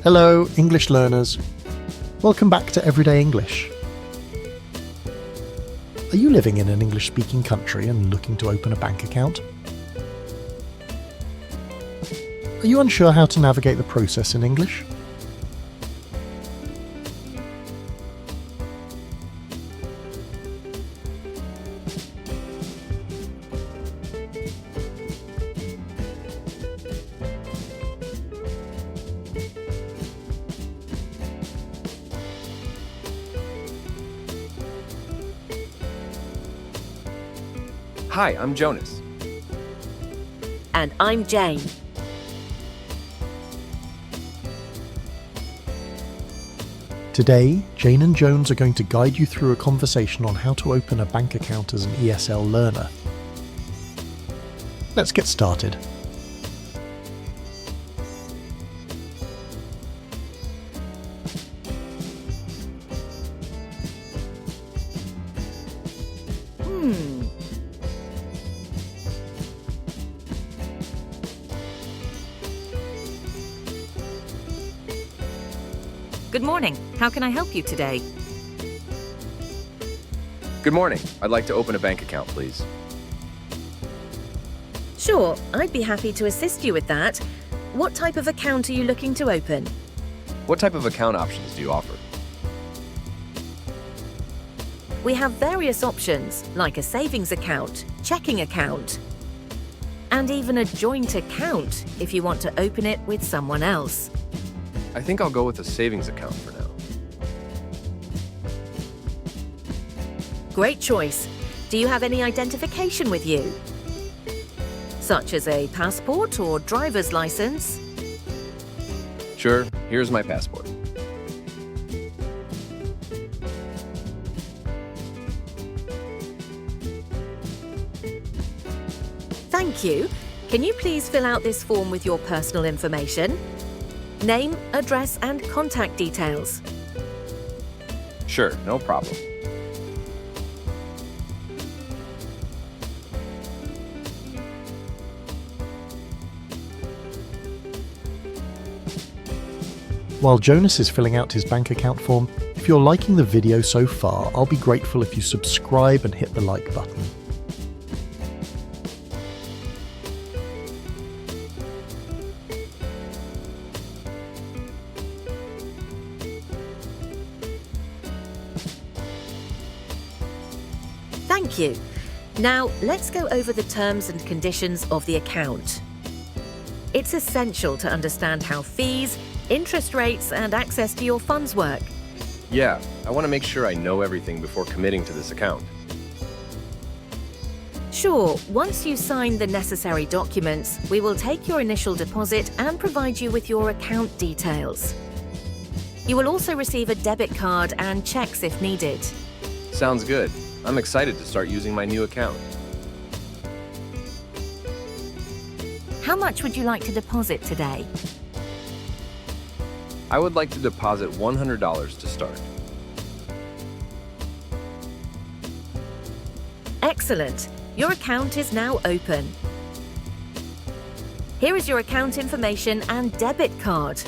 Hello, English learners. Welcome back to Everyday English. Are you living in an English-speaking country and looking to open a bank account? Are you unsure how to navigate the process in English? Hi, I'm Jonas. And I'm Jane. Today, Jane and Jones are going to guide you through a conversation on how to open a bank account as an ESL learner. Let's get started. Good morning. How can I help you today? Good morning. I'd like to open a bank account, please. Sure, I'd be happy to assist you with that. What type of account are you looking to open? What type of account options do you offer? We have various options, like a savings account, checking account, and even a joint account if you want to open it with someone else. I think I'll go with a savings account for now. Great choice. Do you have any identification with you? Such as a passport or driver's license? Sure, here's my passport. Thank you. Can you please fill out this form with your personal information? Name, address, and contact details. Sure, no problem. While Jonas is filling out his bank account form, if you're liking the video so far, I'll be grateful if you subscribe and hit the like button. Thank you. Now, let's go over the terms and conditions of the account. It's essential to understand how fees, interest rates, and access to your funds work. Yeah, I want to make sure I know everything before committing to this account. Sure, once you sign the necessary documents, we will take your initial deposit and provide you with your account details. You will also receive a debit card and checks if needed. Sounds good. I'm excited to start using my new account. How much would you like to deposit today? I would like to deposit $100 to start. Excellent. Your account is now open. Here is your account information and debit card.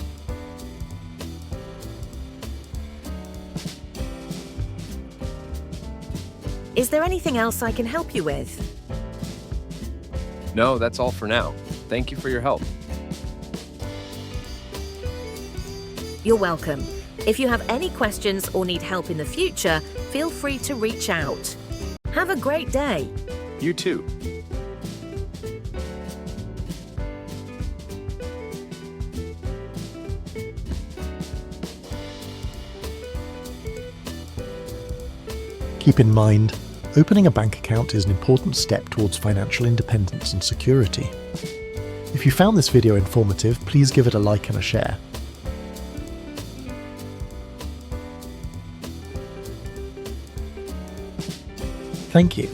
Is there anything else I can help you with? No, that's all for now. Thank you for your help. You're welcome. If you have any questions or need help in the future, feel free to reach out. Have a great day. You too. Keep in mind, opening a bank account is an important step towards financial independence and security. If you found this video informative, please give it a like and a share. Thank you.